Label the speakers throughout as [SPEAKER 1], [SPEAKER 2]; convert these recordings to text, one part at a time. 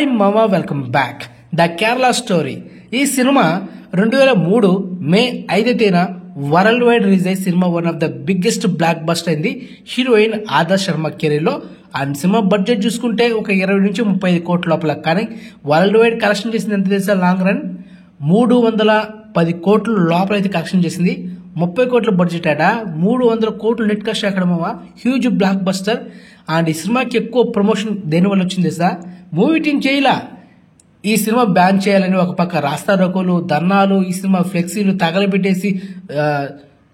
[SPEAKER 1] Hi మామా, welcome back. The Kerala story. ఈ cinema 2003 మే 5 తేదీన వరల్డ్ వైడ్ రిలీజ్ అయ్యి cinema one of the biggest block buster అయింది heroine ఆదా శర్మ కెరీర్ లో. అండ్ సినిమా బడ్జెట్ చూసుకుంటే ఒక 20 నుంచి 35 కోట్ల లోపల, కానీ వరల్డ్ వైడ్ కలెక్షన్ చేసింది ఎంత తెలుసా? లాంగ్ రన్ 310 కోట్ల లోపల అయితే కలెక్షన్ చేసింది. 30 కోట్ల బడ్జెట్ అట, 300 కోట్లు నెట్ కస్ట్ అక్కడ మామ. Huge block buster. అండ్ ఈ సినిమాకి ఎక్కువ ప్రమోషన్ దేనివల్ల వచ్చింది తెలుసా? మూవీ టీం చేయలా. ఈ సినిమా బ్యాన్ చేయాలని ఒక పక్క రాస్తా రోకోలు, ధర్నాలు, ఈ సినిమా ఫ్లెక్సీలు తగలబెట్టేసి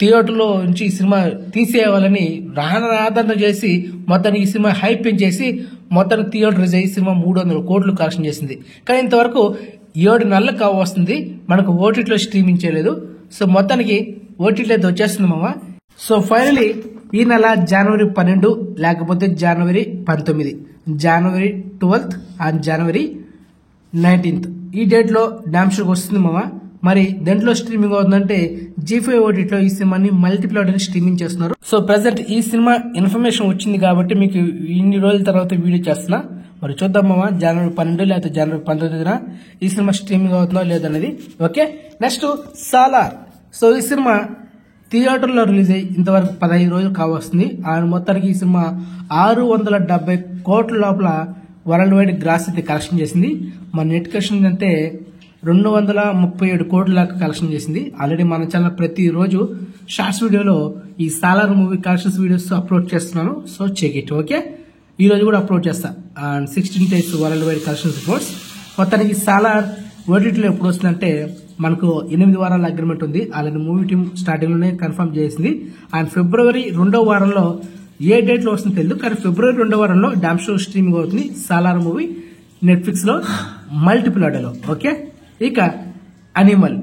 [SPEAKER 1] థియేటర్లో నుంచి ఈ సినిమా తీసేయాలని రాధారణ చేసి మొత్తానికి ఈ సినిమా హైప్ పెంచేసి మొత్తానికి థియేటర్ రిలీజ్ అయ్యి సినిమా 300 కోట్లు కలెక్షన్ చేసింది. కానీ ఇంతవరకు 7 నెలలకు కావస్తుంది మనకు ఓటీటీలో స్ట్రీమింగ్ చేయలేదు. సో మొత్తానికి ఓటీటీలో అయితే వచ్చేస్తుంది మామ. సో ఫైనలీ ఈ నెల జనవరి 12 లేకపోతే జనవరి 19, జనవరి 12th అండ్ జనవరి 19th ఈ డేట్ లో డామ్షూర్ వస్తుంది మామ. మరి దేంట్లో స్ట్రీమింగ్ అవుతుందంటే G5 ఓటీటీలో ఈ సినిమాని మల్టీప్లెక్స్ అని స్ట్రీమింగ్ చేస్తున్నారు. సో ప్రెసెంట్ ఈ సినిమా ఇన్ఫర్మేషన్ వచ్చింది కాబట్టి మీకు ఇన్ని రోజుల తర్వాత వీడియో చేస్తున్నా. మరి చూద్దాం మామ, జనవరి 12 లేకపోతే జనవరి 19 ఈ సినిమా స్ట్రీమింగ్ అవుతుందో లేదనేది. Okay, next Salaar. సో ఈ సినిమా థియేటర్లో రిలీజ్ అయ్యి ఇంతవరకు 15 రోజులు కావస్తుంది. ఆయన మొత్తానికి ఈ సినిమా 670 కోట్ల లోపల వరల్డ్ వైడ్ గ్రాస్ అయితే కలెక్షన్ చేసింది. మన నెట్ కలెక్షన్ అంటే 237 కోట్ల దాకా కలెక్షన్ చేసింది. ఆల్రెడీ మన ఛానల్ ప్రతిరోజు షార్ట్స్ వీడియోలో ఈ Salaar movie collections videos upload చేస్తున్నాను. So check it. ఓకే, ఈ రోజు కూడా అప్లోడ్ చేస్తా. And 16 days world wide collections reports. మొత్తానికి సాలార్ ఓటీటీలో ఎప్పుడు వస్తుందంటే మనకు 8 వారాల అగ్రిమెంట్ ఉంది. అలాంటి మూవీ టీం స్టార్టింగ్ లోనే కన్ఫర్మ్ చేసింది. అండ్ ఫిబ్రవరి 2వ వారంలో ఏ డేట్ లో వస్తుందో తెలియదు, కానీ ఫిబ్రవరి 2వ వారంలో డామ్షూర్ స్ట్రీమింగ్ అవుతుంది సాలార్ మూవీ నెట్ఫ్లిక్స్ లో మల్టిప్లెక్స్ లో. ఓకే, ఇక అనిమల్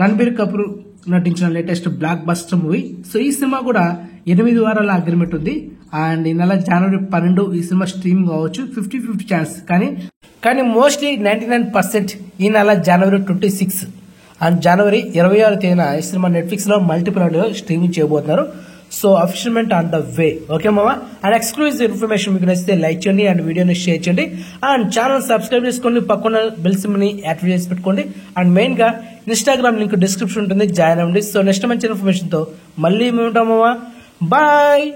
[SPEAKER 1] రణబీర్ కపూర్ నటించిన latest block buster movie. So ఈ సినిమా కూడా 8 వారాల అగ్రిమెంట్ ఉంది. అండ్ ఈ నెల జనవరి 12 ఈ సినిమా స్ట్రీమింగ్ అవ్వచ్చు, 50-50 ఛాన్స్. కానీ మోస్ట్లీ 99% ఈ నెల జనవరి 26 అండ్ జనవరి 26 తేదీన ఈ సినిమా నెట్ఫ్లిక్స్ లో మల్టిప్లెక్స్ లో స్ట్రీమింగ్ చేయబోతున్నారు. So official announcement on the way. Okay మామ, అండ్ ఎక్స్క్లూజివ్ ఇన్ఫర్మేషన్ మీకు నచ్చితే లైక్ చేయండి అండ్ వీడియోని షేర్ చేయండి అండ్ ఛానల్ సబ్స్క్రైబ్ చేసుకోండి, పక్కన బెల్ సింబల్ ని యాక్టివేట్ చేసి పెట్టుకోండి. అండ్ మెయిన్ గా ఇన్స్టాగ్రామ్ లింక్ డిస్క్రిప్షన్ ఉంటుంది, జాయిన్ అవ్వండి. సో నెక్స్ట్ మంచి ఇన్ఫర్మేషన్ తో మళ్ళీ మేము ఉంటాం మామ. బాయ్.